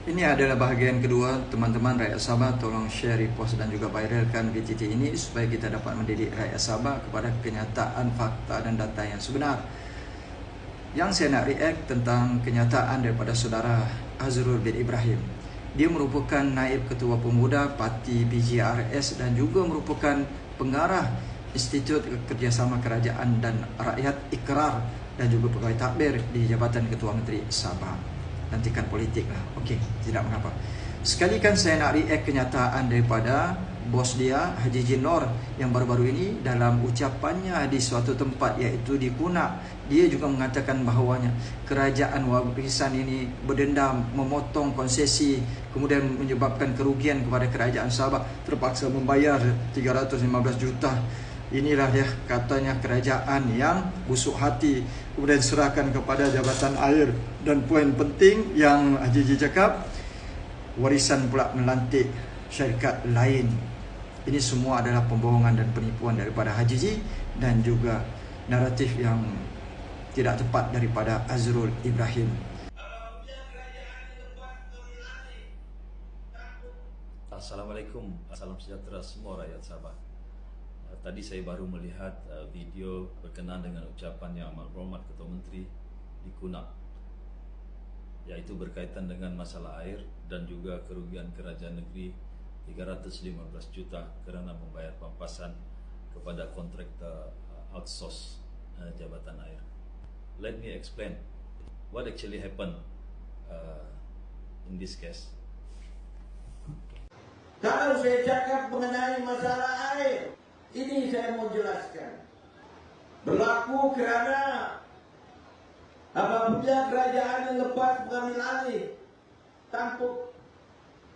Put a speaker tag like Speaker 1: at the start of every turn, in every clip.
Speaker 1: Ini adalah bahagian kedua. Teman-teman rakyat Sabah, tolong share, repost dan juga viralkan VTT ini supaya kita dapat mendidik rakyat Sabah kepada kenyataan, fakta dan data yang sebenar. Yang saya nak react tentang kenyataan daripada saudara Azrul bin Ibrahim. Dia merupakan naib ketua pemuda parti PGRS dan juga merupakan pengarah Institut Kerjasama Kerajaan dan Rakyat Ikrar dan juga pegawai takbir di Jabatan Ketua Menteri Sabah. Nantikan politik lah. Okey, tidak mengapa. Sekali kan saya nak react kenyataan daripada bos dia, Haji Jin Nor, yang baru-baru ini dalam ucapannya di suatu tempat iaitu di Kunak. Dia juga mengatakan bahawanya kerajaan warisan ini berdendam, memotong konsesi, kemudian menyebabkan kerugian kepada kerajaan Sabah, terpaksa membayar 315 juta. Inilah dia katanya kerajaan yang busuk hati, kemudian serahkan kepada Jabatan Air. Dan poin penting yang Haji Ji cakap, warisan pula melantik syarikat lain. Ini semua adalah pembohongan dan penipuan daripada Haji Ji dan juga naratif yang tidak tepat daripada Azrul Ibrahim.
Speaker 2: Assalamualaikum, salam sejahtera semua rakyat Sabah. Tadi saya baru melihat video berkenaan dengan ucapan Yang Amat Berhormat Ketua Menteri di Kunak, iaitu berkaitan dengan masalah air dan juga kerugian kerajaan negeri 315 juta kerana membayar pampasan kepada kontraktor outsource Jabatan Air. Let me explain what actually happened in this case.
Speaker 3: Kalau saya cakap mengenai masalah air, ini saya mau jelaskan. Berlaku kerana apabila kerajaan yang lepas mengambil alih tampuk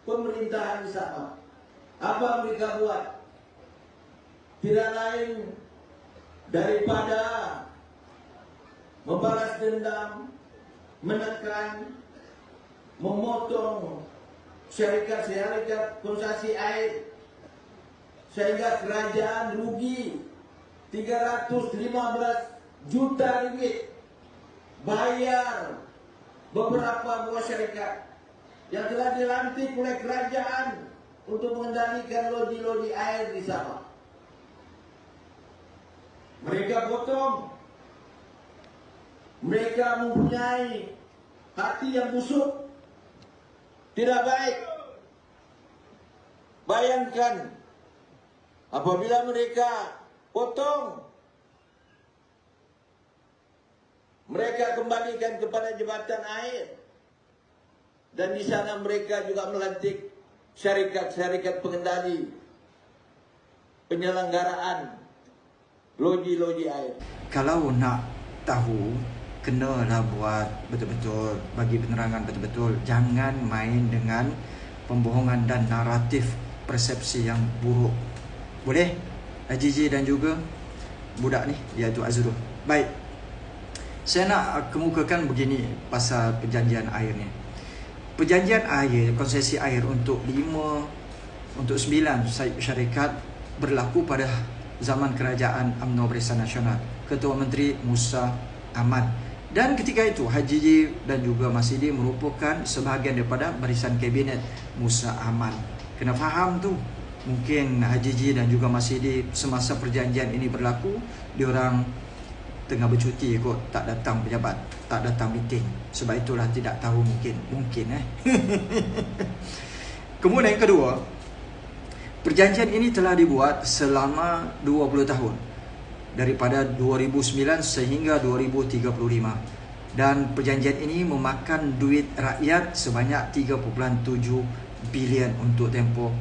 Speaker 3: pemerintahan di Sabah, apa mereka buat? Tidak lain daripada membalas dendam, menekan, memotong syarikat-syarikat konsesi air, sehingga kerajaan rugi 315 juta ringgit. Bayar beberapa buah syarikat yang telah dilantik oleh kerajaan untuk mengendalikan lodi-lodi air di Sabah. Mereka potong. Mereka mempunyai hati yang busuk, tidak baik. Bayangkan apabila mereka potong, mereka kembalikan kepada Jabatan Air, dan di sana mereka juga melantik syarikat-syarikat pengendali penyelenggaraan loji-loji air.
Speaker 1: Kalau nak tahu, kenalah buat betul-betul, bagi penerangan betul-betul. Jangan main dengan pembohongan dan naratif persepsi yang buruk. Boleh? Haji Ji dan juga budak ni, iaitu Azrul. Baik, saya nak kemukakan begini pasal perjanjian air ni. Perjanjian air, konsesi air untuk 9 syarikat berlaku pada zaman kerajaan UMNO Barisan Nasional, Ketua Menteri Musa Ahmad. Dan ketika itu Haji Ji dan juga Masidi merupakan sebahagian daripada barisan kabinet Musa Ahmad. Kena faham tu. Mungkin Haji Ji dan juga Masidi semasa perjanjian ini berlaku, diorang tengah bercuti kot, tak datang pejabat, tak datang meeting. Sebab itulah tidak tahu mungkin. Kemudian yang kedua, perjanjian ini telah dibuat selama 20 tahun. Daripada 2009 sehingga 2035. Dan perjanjian ini memakan duit rakyat sebanyak 3.7 bilion untuk tempoh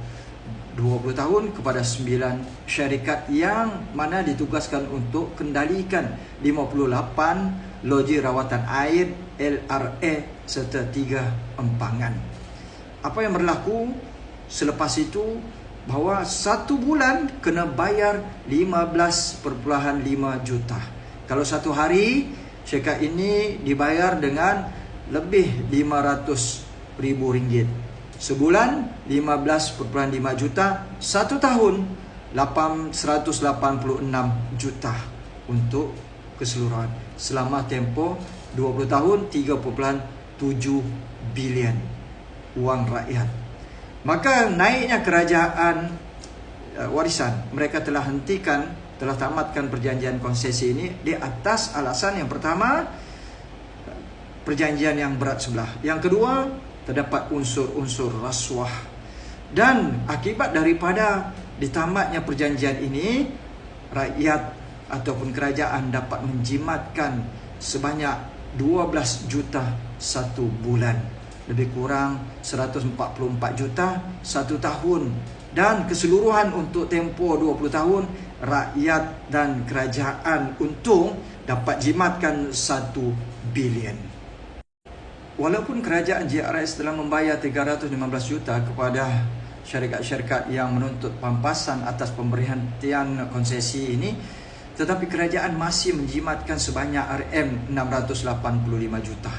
Speaker 1: 20 tahun kepada 9 syarikat yang mana ditugaskan untuk kendalikan 58 loji rawatan air LRA serta 3 empangan. Apa yang berlaku selepas itu, bahawa 1 bulan kena bayar 15.5 juta. Kalau 1 hari, syarikat ini dibayar dengan lebih 500,000 ringgit. Sebulan 15.5 juta, 1 tahun 186 juta untuk keseluruhan. Selama tempoh 20 tahun 3.7 bilion. wang rakyat. Maka naiknya kerajaan warisan, mereka telah tamatkan perjanjian konsesi ini di atas alasan yang pertama, perjanjian yang berat sebelah. Yang kedua, terdapat unsur-unsur rasuah. Dan akibat daripada ditamatnya perjanjian ini, rakyat ataupun kerajaan dapat menjimatkan sebanyak 12 juta satu bulan, lebih kurang 144 juta satu tahun. Dan keseluruhan untuk tempoh 20 tahun, rakyat dan kerajaan untung dapat jimatkan 1 bilion. Walaupun kerajaan JRS telah membayar 315 juta kepada syarikat-syarikat yang menuntut pampasan atas pemberhentian konsesi ini, tetapi kerajaan masih menjimatkan sebanyak RM685 juta.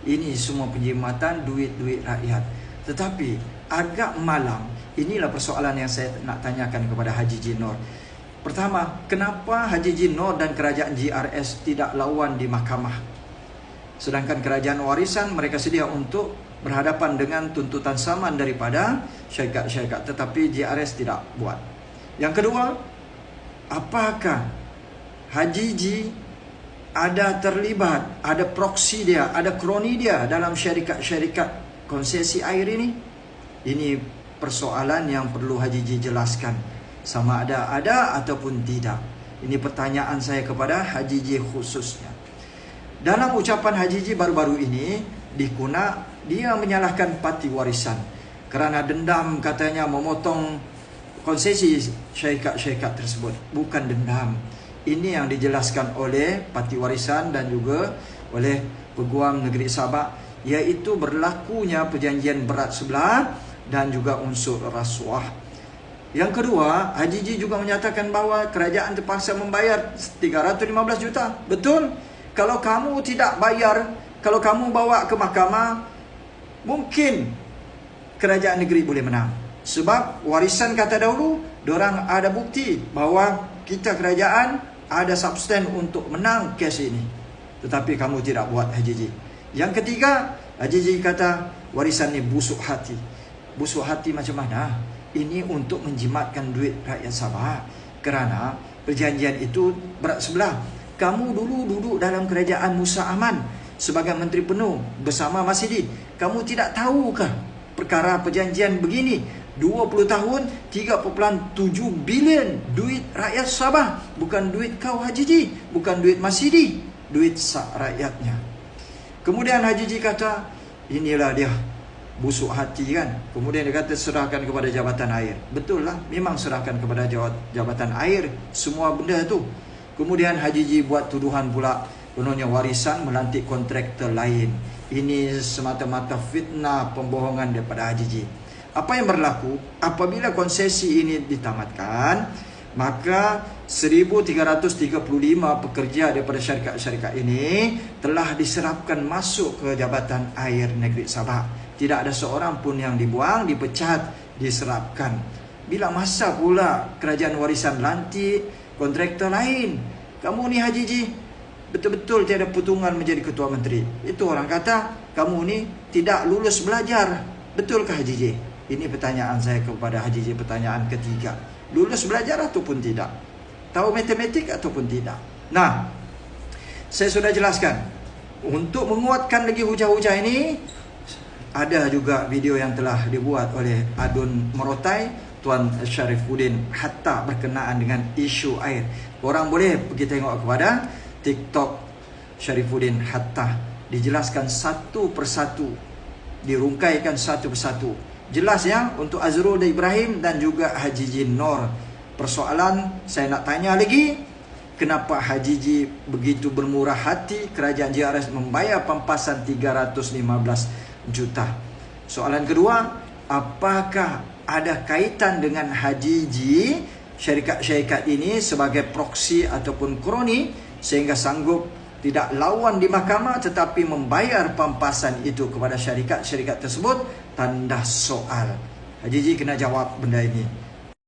Speaker 1: Ini semua penjimatan duit-duit rakyat. Tetapi agak malam, inilah persoalan yang saya nak tanyakan kepada Haji G. Nor. Pertama, kenapa Haji G. Nor dan kerajaan JRS tidak lawan di mahkamah? Sedangkan kerajaan warisan mereka sedia untuk berhadapan dengan tuntutan saman daripada syarikat-syarikat, tetapi JRS tidak buat. Yang kedua, apakah Haji G ada terlibat, ada proksi dia, ada kroni dia dalam syarikat-syarikat konsesi air ini? Ini persoalan yang perlu Haji G jelaskan, sama ada ataupun tidak. Ini pertanyaan saya kepada Haji G khususnya. Dalam ucapan Haji G baru-baru ini di Kunak, dia menyalahkan parti warisan kerana dendam, katanya memotong konsesi syarikat-syarikat tersebut. Bukan dendam. Ini yang dijelaskan oleh parti warisan dan juga oleh Peguam Negeri Sabah, iaitu berlakunya perjanjian berat sebelah dan juga unsur rasuah. Yang kedua, Haji G juga menyatakan bahawa kerajaan terpaksa membayar 315 juta. Betul? Kalau kamu tidak bayar, kalau kamu bawa ke mahkamah, mungkin kerajaan negeri boleh menang. Sebab warisan kata dahulu, diorang ada bukti bahawa kita kerajaan ada substan untuk menang kes ini. Tetapi kamu tidak buat, Haji G. Yang ketiga, Haji G kata warisan ni busuk hati. Busuk hati macam mana? Ini untuk menjimatkan duit rakyat Sabah. Kerana perjanjian itu berat sebelah. Kamu dulu duduk dalam kerajaan Musa Aman sebagai Menteri Penuh bersama Masidi. Kamu tidak tahukah perkara perjanjian begini? 20 tahun, 3.7 bilion duit rakyat Sabah. Bukan duit kau, Haji G. Bukan duit Masidi. Duit sak rakyatnya. Kemudian Haji G kata, inilah dia, busuk hati kan. Kemudian dia kata serahkan kepada Jabatan Air. Betul lah, memang serahkan kepada Jabatan Air semua benda tu. Kemudian Haji G buat tuduhan pula, kononnya warisan melantik kontraktor lain. Ini semata-mata fitnah, pembohongan daripada Haji G. Apa yang berlaku apabila konsesi ini ditamatkan, maka 1,335 pekerja daripada syarikat-syarikat ini telah diserapkan masuk ke Jabatan Air Negeri Sabah. Tidak ada seorang pun yang dibuang, dipecat, diserapkan. Bila masa pula kerajaan warisan lantik kontraktor lain? Kamu ni Haji G betul-betul tiada putungan menjadi ketua menteri. Itu orang kata kamu ni tidak lulus belajar. Betulkah Haji G? Ini pertanyaan saya kepada Haji G, pertanyaan ketiga. Lulus belajar ataupun tidak? Tahu matematik ataupun tidak? Nah, saya sudah jelaskan. Untuk menguatkan lagi hujah-hujah ini, ada juga video yang telah dibuat oleh Adun Merotai, Tuan Syarifuddin Hatta berkenaan dengan isu air. Korang boleh pergi tengok kepada TikTok Syarifuddin Hatta. Dijelaskan satu persatu, dirungkaikan satu persatu. Jelas ya, untuk Azrul Ibrahim dan juga Haji G. Nor. Persoalan saya nak tanya lagi, kenapa Haji G begitu bermurah hati kerajaan JRS membayar pampasan 315 juta? Soalan kedua, apakah ada kaitan dengan Haji G syarikat-syarikat ini sebagai proksi ataupun kroni sehingga sanggup tidak lawan di mahkamah tetapi membayar pampasan itu kepada syarikat-syarikat tersebut? Tanda soal. Haji G kena jawab benda ini.